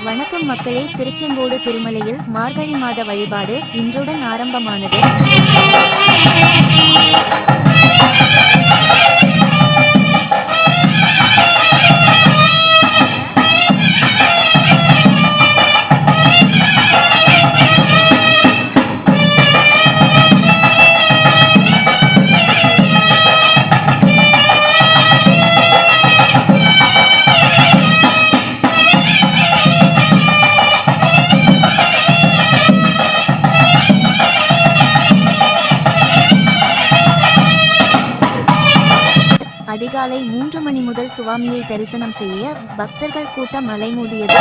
வணக்கம் மக்களே, திருச்செங்கோடு திருமலையில் மார்கழி மாத வழிபாடு இன்றுடன் ஆரம்பமானது. அதிகாலை 3 மணி முதல் சுவாமியை தரிசனம் செய்ய பக்தர்கள் கூட்டம் அலைமோதியது.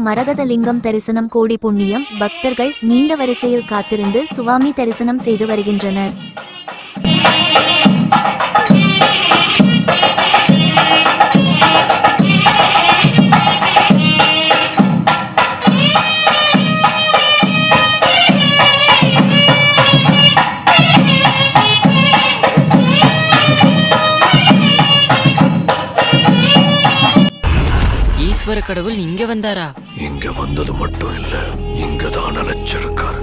மரகதலிங்கம் தரிசனம் கோடி புண்ணியம். பக்தர்கள் நீண்ட வரிசையில் காத்திருந்து சுவாமி தரிசனம் செய்து வருகின்றனர். ஈஸ்வர கடவுள் இங்க வந்தாரா? இங்க வந்தது மட்டும் இல்ல, இங்கதான் அழைச்சிருக்காரு.